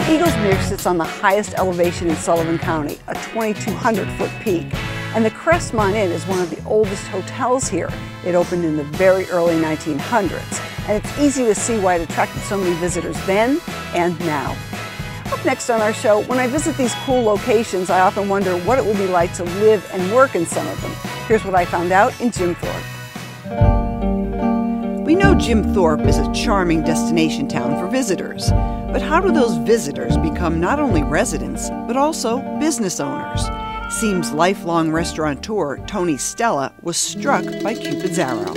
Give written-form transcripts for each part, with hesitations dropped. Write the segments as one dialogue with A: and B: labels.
A: Eaglesmere sits on the highest elevation in Sullivan County, a 2,200-foot peak. And the Crestmont Inn is one of the oldest hotels here. It opened in the very early 1900s. And it's easy to see why it attracted so many visitors then and now. Up next on our show, when I visit these cool locations, I often wonder what it would be like to live and work in some of them. Here's what I found out in Jim Thorpe. We know Jim Thorpe is a charming destination town for visitors. But how do those visitors become not only residents, but also business owners? Seems lifelong restaurateur Tony Stellas was struck by Cupid's arrow.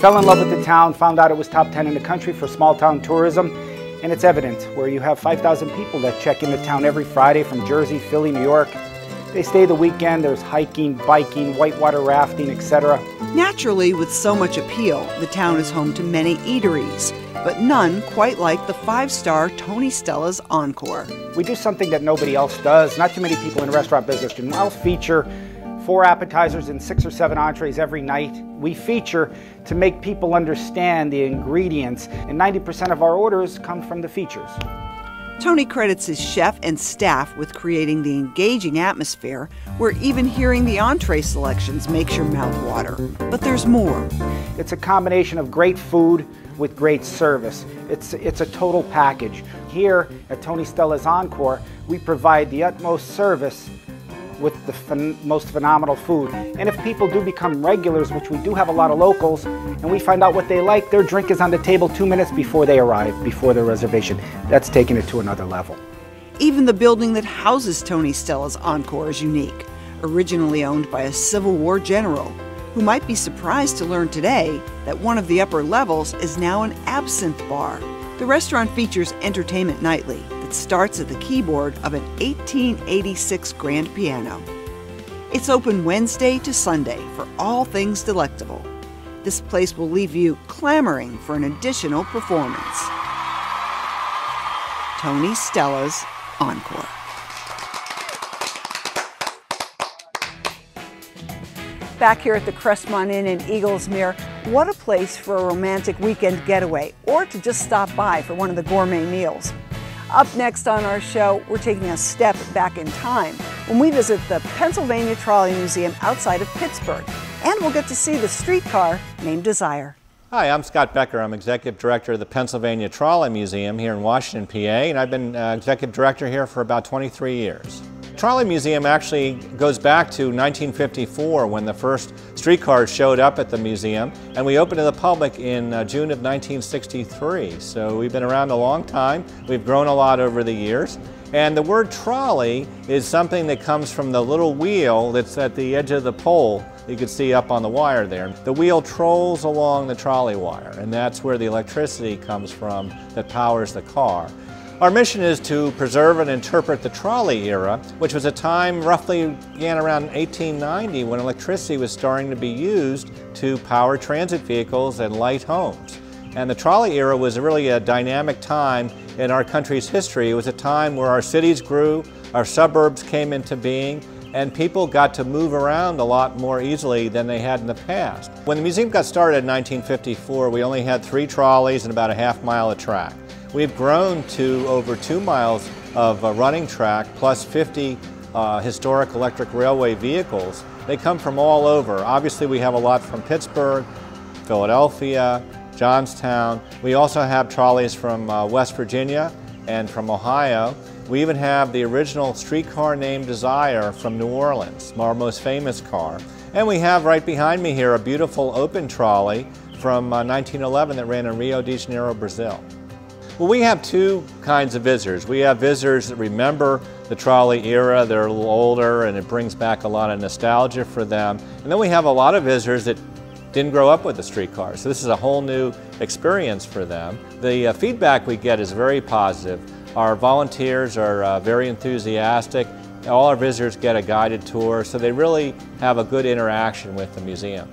B: Fell in love with the town, found out it was top 10 in the country for small town tourism, and it's evident where you have 5,000 people that check in the town every Friday from Jersey, Philly, New York. They stay the weekend, there's hiking, biking, whitewater rafting, etc.
A: Naturally, with so much appeal, the town is home to many eateries, but none quite like the five-star Tony Stellas Encore.
B: We do something that nobody else does. Not too many people in the restaurant business do. I'll feature 4 appetizers and 6 or 7 entrees every night. We feature to make people understand the ingredients, and 90% of our orders come from the features.
A: Tony credits his chef and staff with creating the engaging atmosphere where even hearing the entree selections makes your mouth water. But there's more.
B: It's a combination of great food with great service. It's a total package. Here at Tony Stellas Encore, we provide the utmost service with the most phenomenal food. And if people do become regulars, which we do have a lot of locals, and we find out what they like, their drink is on the table 2 minutes before they arrive, before their reservation. That's taking it to another level.
A: Even the building that houses Tony Stellas Encore is unique, originally owned by a Civil War general, who might be surprised to learn today that one of the upper levels is now an absinthe bar. The restaurant features entertainment nightly that starts at the keyboard of an 1886 grand piano. It's open Wednesday to Sunday for all things delectable. This place will leave you clamoring for an additional performance. Tony Stellas Encore. Back here at the Crestmont Inn in Eaglesmere, what a place for a romantic weekend getaway, or to just stop by for one of the gourmet meals. Up next on our show, we're taking a step back in time when we visit the Pennsylvania Trolley Museum outside of Pittsburgh, and we'll get to see the streetcar named Desire.
C: Hi, I'm Scott Becker. I'm Executive Director of the Pennsylvania Trolley Museum here in Washington, PA, and I've been Executive Director here for about 23 years. Trolley Museum actually goes back to 1954 when the first streetcars showed up at the museum, and we opened to the public in June of 1963. So we've been around a long time. We've grown a lot over the years. And the word trolley is something that comes from the little wheel that's at the edge of the pole you can see up on the wire there. The wheel trolls along the trolley wire, and that's where the electricity comes from that powers the car. Our mission is to preserve and interpret the trolley era, which was a time roughly began around 1890 when electricity was starting to be used to power transit vehicles and light homes. And the trolley era was really a dynamic time in our country's history. It was a time where our cities grew, our suburbs came into being, and people got to move around a lot more easily than they had in the past. When the museum got started in 1954, we only had 3 trolleys and about a half-mile of track. We've grown to over 2 miles of running track plus 50 historic electric railway vehicles. They come from all over. Obviously, we have a lot from Pittsburgh, Philadelphia, Johnstown. We also have trolleys from West Virginia and from Ohio. We even have the original streetcar named Desire from New Orleans, our most famous car. And we have right behind me here a beautiful open trolley from 1911 that ran in Rio de Janeiro, Brazil. Well, we have 2 kinds of visitors. We have visitors that remember the trolley era, they're a little older, and it brings back a lot of nostalgia for them. And then we have a lot of visitors that didn't grow up with the streetcar, so this is a whole new experience for them. The feedback we get is very positive. Our volunteers are very enthusiastic. All our visitors get a guided tour, so they really have a good interaction with the museum.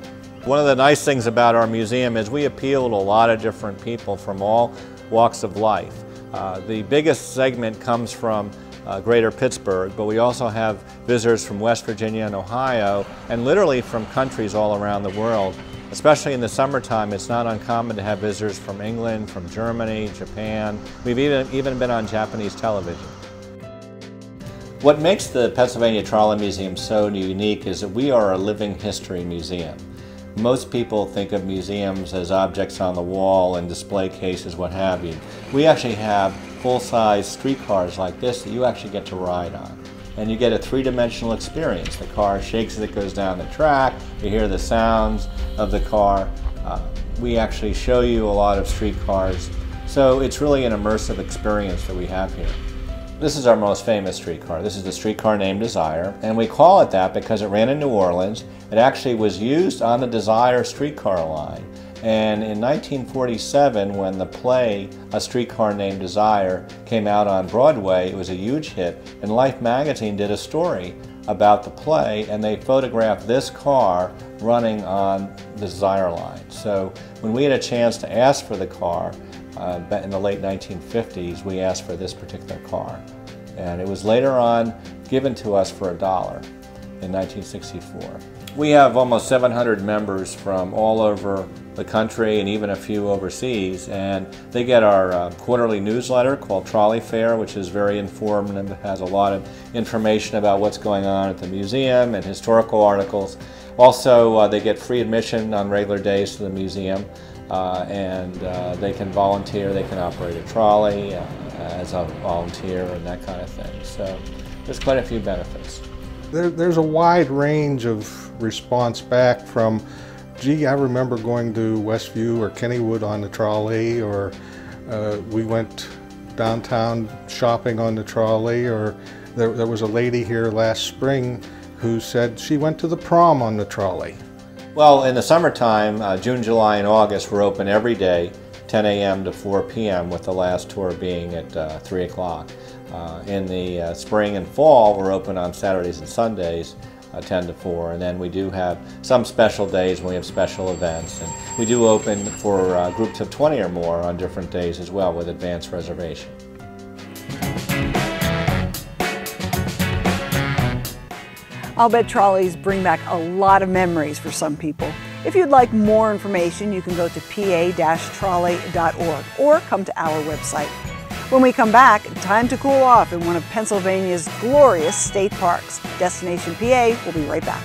C: One of the nice things about our museum is we appeal to a lot of different people from all walks of life. The biggest segment comes from greater Pittsburgh, but we also have visitors from West Virginia and Ohio, and literally from countries all around the world. Especially in the summertime, it's not uncommon to have visitors from England, from Germany, Japan. We've even been on Japanese television. What makes the Pennsylvania Trolley Museum so unique is that we are a living history museum. Most people think of museums as objects on the wall and display cases, what have you. We actually have full-size streetcars like this that you actually get to ride on. And you get a three-dimensional experience. The car shakes as it goes down the track, you hear the sounds of the car. We actually show you a lot of streetcars. So it's really an immersive experience that we have here. This is our most famous streetcar. This is the streetcar named Desire, and we call it that because it ran in New Orleans. It actually was used on the Desire streetcar line. And in 1947, when the play A Streetcar Named Desire came out on Broadway, it was a huge hit, and Life magazine did a story about the play, and they photographed this car running on the Desire line. So when we had a chance to ask for the car, in the late 1950s, we asked for this particular car. And it was later on given to us for $1 in 1964. We have almost 700 members from all over the country and even a few overseas, and they get our quarterly newsletter called Trolley Fair, which is very informative. It has a lot of information about what's going on at the museum and historical articles. Also, they get free admission on regular days to the museum, and they can volunteer. They can operate a trolley as a volunteer and that kind of thing. So there's quite a few benefits.
D: There's a wide range of response back from, gee, I remember going to Westview or Kennywood on the trolley, or we went downtown shopping on the trolley, or there was a lady here last spring who said she went to the prom on the trolley.
C: Well, in the summertime, June, July, and August, we're open every day, 10 a.m. to 4 p.m., with the last tour being at 3 o'clock. In the spring and fall, we're open on Saturdays and Sundays, 10 to 4, and then we do have some special days when we have special events, and we do open for groups of 20 or more on different days as well with advanced reservation.
A: I'll bet trolleys bring back a lot of memories for some people. If you'd like more information, you can go to pa-trolley.org or come to our website. When we come back, time to cool off in one of Pennsylvania's glorious state parks. Destination PA will be right back.